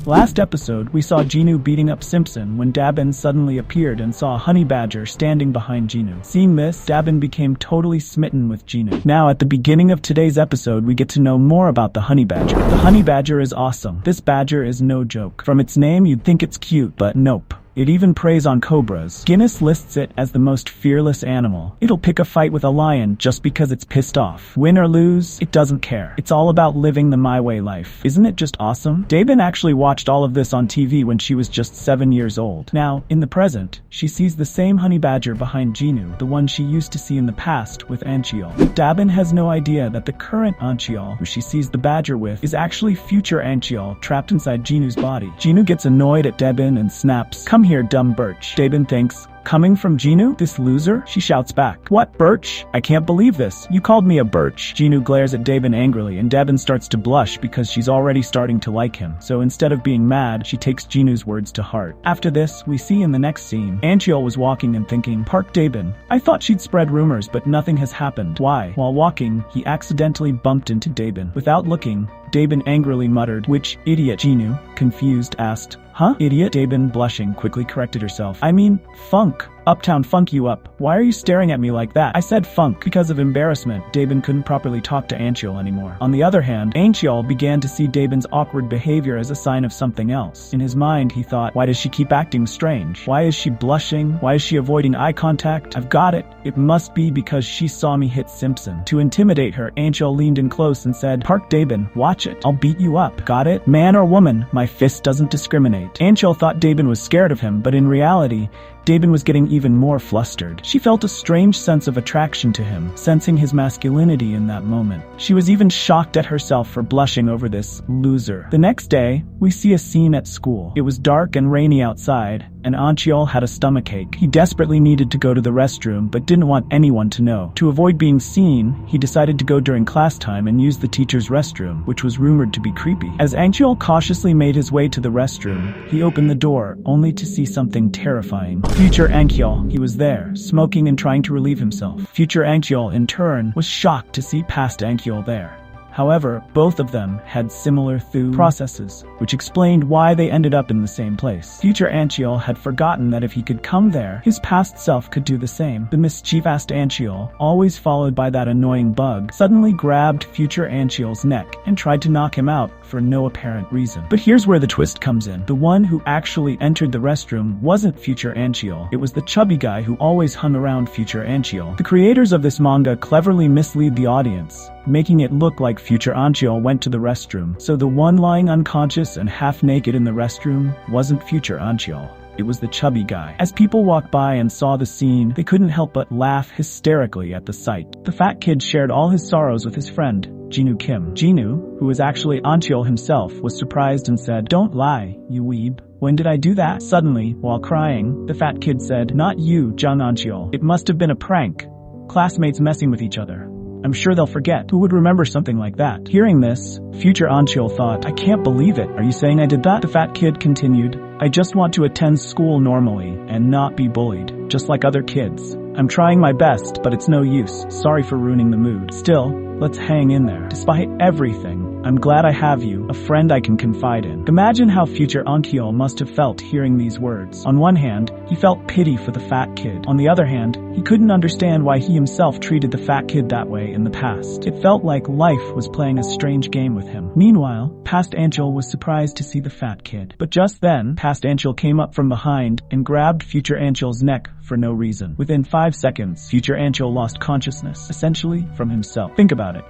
Last episode, we saw Jinu beating up Simpson when Dabin suddenly appeared and saw a honey badger standing behind Jinu. Seeing this, Dabin became totally smitten with Jinu. Now, at the beginning of today's episode, we get to know more about the honey badger. The honey badger is awesome. This badger is no joke. From its name, you'd think it's cute, but nope. It even preys on cobras. Guinness lists it as the most fearless animal. It'll pick a fight with a lion just because it's pissed off. Win or lose, it doesn't care. It's all about living the my way life. Isn't it just awesome? Dabin actually watched all of this on TV when she was just 7 years old. Now, in the present, she sees the same honey badger behind Jinu, the one she used to see in the past with Anchiol. Dabin has no idea that the current Anchiol, who she sees the badger with, is actually future Anchiol trapped inside Jinu's body. Jinu gets annoyed at Dabin and snaps, "Come here, dumb birch." Dabin thinks, "Coming from Jinu? This loser?" She shouts back, "What, birch? I can't believe this. You called me a birch." Jinu glares at Dabin angrily, and Dabin starts to blush because she's already starting to like him. So instead of being mad, she takes Jinu's words to heart. After this, we see in the next scene, Anchiol was walking and thinking, "Park Dabin. I thought she'd spread rumors, but nothing has happened. Why?" While walking, he accidentally bumped into Dabin. Without looking, Dabin angrily muttered, "Which idiot?" Jinu, confused, asked, "Huh? Idiot?" Dabin, blushing, quickly corrected herself. "I mean, funk. Uptown funk you up. Why are you staring at me like that?" "I said funk." Because of embarrassment, Dabin couldn't properly talk to Anchiol anymore. On the other hand, Anchiol began to see Dabin's awkward behavior as a sign of something else. In his mind, he thought, why does she keep acting strange? Why is she blushing? Why is she avoiding eye contact? I've got it. It must be because she saw me hit Simpson. To intimidate her, Anchiol leaned in close and said, "Park Dabin, watch it. I'll beat you up. Got it? Man or woman, my fist doesn't discriminate." Anchiol thought Dabin was scared of him, but in reality, Dabin was getting even more flustered. She felt a strange sense of attraction to him, sensing his masculinity in that moment. She was even shocked at herself for blushing over this loser. The next day, we see a scene at school. It was dark and rainy outside, and Anchiol had a stomachache. He desperately needed to go to the restroom, but didn't want anyone to know. To avoid being seen, he decided to go during class time and use the teacher's restroom, which was rumored to be creepy. As Anchiol cautiously made his way to the restroom, he opened the door, only to see something terrifying. Future Anchiol, he was there, smoking and trying to relieve himself. Future Anchiol, in turn, was shocked to see past Anchiol there. However, both of them had similar thought processes, which explained why they ended up in the same place. Future Anchiol had forgotten that if he could come there, his past self could do the same. The mischievous Anchiol, always followed by that annoying bug, suddenly grabbed Future Anchiol's neck and tried to knock him out for no apparent reason. But here's where the twist comes in. The one who actually entered the restroom wasn't Future Anchiol. It was the chubby guy who always hung around Future Anchiol. The creators of this manga cleverly mislead the audience, making it look like Future Anchiol went to the restroom. So the one lying unconscious and half naked in the restroom wasn't Future Anchiol. It was the chubby guy. As people walked by and saw the scene, they couldn't help but laugh hysterically at the sight. The fat kid shared all his sorrows with his friend, Jinu Kim. Jinu, who was actually Anchiol himself, was surprised and said, "Don't lie, you weeb. When did I do that?" Suddenly, while crying, the fat kid said, "Not you, John Anchiol. It must have been a prank. Classmates messing with each other. I'm sure they'll forget. Who would remember something like that?" Hearing this, Future Anchiol thought, "I can't believe it. Are you saying I did that?" The fat kid continued, "I just want to attend school normally and not be bullied, just like other kids. I'm trying my best, but it's no use. Sorry for ruining the mood. Still, let's hang in there. Despite everything, I'm glad I have you, a friend I can confide in." Imagine how Future Anchiol must have felt hearing these words. On one hand, he felt pity for the fat kid. On the other hand, he couldn't understand why he himself treated the fat kid that way in the past. It felt like life was playing a strange game with him. Meanwhile, past Anchiol was surprised to see the fat kid. But just then, past Anchiol came up from behind and grabbed Future Anchiol's neck for no reason. Within 5 seconds, Future Anchiol lost consciousness, essentially from himself. Think about it.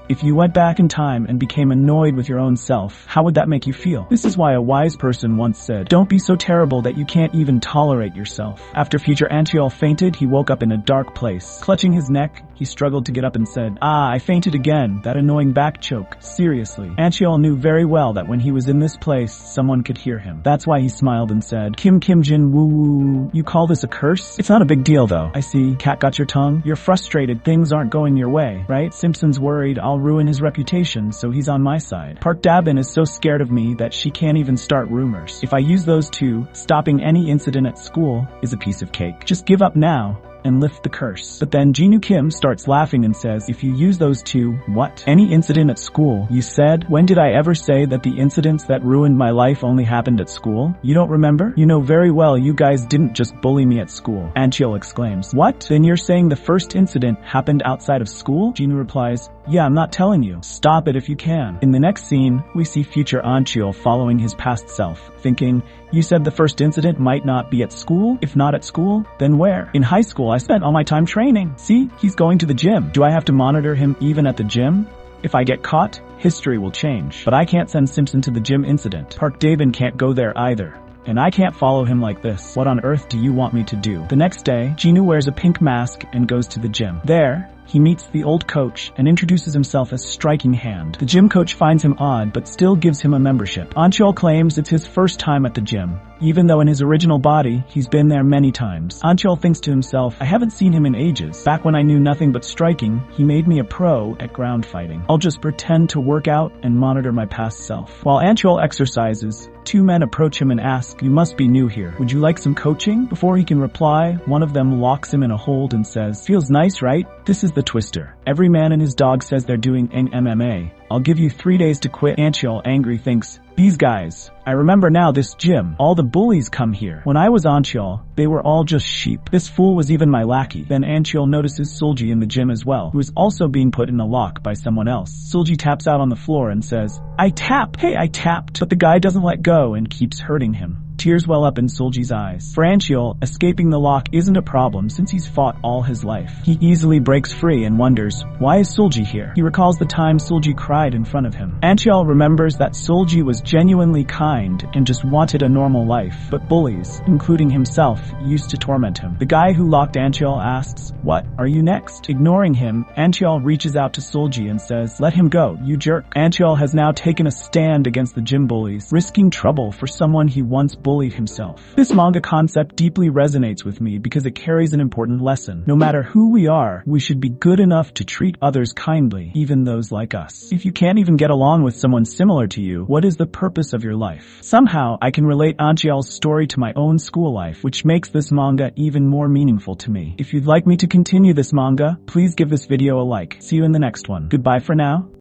If you went back in time and became annoyed with your own self, how would that make you feel? This is why a wise person once said, "Don't be so terrible that you can't even tolerate yourself." After Future Anchiol fainted, he woke up in a dark place. Clutching his neck, he struggled to get up and said, I fainted again. That annoying back choke. Seriously." Anchiol knew very well that when he was in this place, someone could hear him. That's why he smiled and said, Kim Jin woo woo. "You call this a curse? It's not a big deal though. I see. Cat got your tongue? You're frustrated. Things aren't going your way, right? Simpson's worried I'll ruin his reputation, so he's on my side. Park Dabin is so scared of me that she can't even start rumors. If I use those two, stopping any incident at school is a piece of cake. Just give up now, and lift the curse. But then Jinu Kim starts laughing and says, if you use those two, what? Any incident at school? You said? When did I ever say that the incidents that ruined my life only happened at school? You don't remember? You know very well you guys didn't just bully me at school. Ancheol exclaims. What? Then you're saying the first incident happened outside of school? Jinu replies, yeah, I'm not telling you. Stop it if you can. In the next scene, we see future Ancheol following his past self, thinking, you said the first incident might not be at school? If not at school, then where? In high school, I spent all my time training. See, he's going to the gym. Do I have to monitor him even at the gym? If I get caught, history will change. But I can't send Simpson to the gym incident. Park Daebin can't go there either. And I can't follow him like this. What on earth do you want me to do? The next day, Jinu wears a pink mask and goes to the gym. There, he meets the old coach and introduces himself as Striking Hand. The gym coach finds him odd but still gives him a membership. Ancheol claims it's his first time at the gym, even though in his original body, he's been there many times. Ancheol thinks to himself, I haven't seen him in ages. Back when I knew nothing but striking, he made me a pro at ground fighting. I'll just pretend to work out and monitor my past self. While Ancheol exercises, two men approach him and ask, you must be new here. Would you like some coaching? Before he can reply, one of them locks him in a hold and says, feels nice, right? This is the twister. Every man and his dog says they're doing MMA. I'll give you 3 days to quit. Ancheol, angry, thinks, these guys. I remember now this gym. All the bullies come here. When I was Ancheol, they were all just sheep. This fool was even my lackey. Then Ancheol notices Sulji in the gym as well, who is also being put in a lock by someone else. Sulji taps out on the floor and says, I tapped. Hey, I tapped. But the guy doesn't let go and keeps hurting him. Tears well up in Sulji's eyes. For Ancheol, escaping the lock isn't a problem since he's fought all his life. He easily breaks free and wonders, why is Sulji here? He recalls the time Sulji cried in front of him. Ancheol remembers that Sulji was genuinely kind and just wanted a normal life, but bullies, including himself, used to torment him. The guy who locked Ancheol asks, what, are you next? Ignoring him, Ancheol reaches out to Sulji and says, let him go, you jerk. Ancheol has now taken a stand against the gym bullies, risking trouble for someone he once bullied himself. This manga concept deeply resonates with me because it carries an important lesson. No matter who we are, we should be good enough to treat others kindly, even those like us. If you can't even get along with someone similar to you, what is the purpose of your life? Somehow, I can relate Ancheol's story to my own school life, which makes this manga even more meaningful to me. If you'd like me to continue this manga, please give this video a like. See you in the next one. Goodbye for now.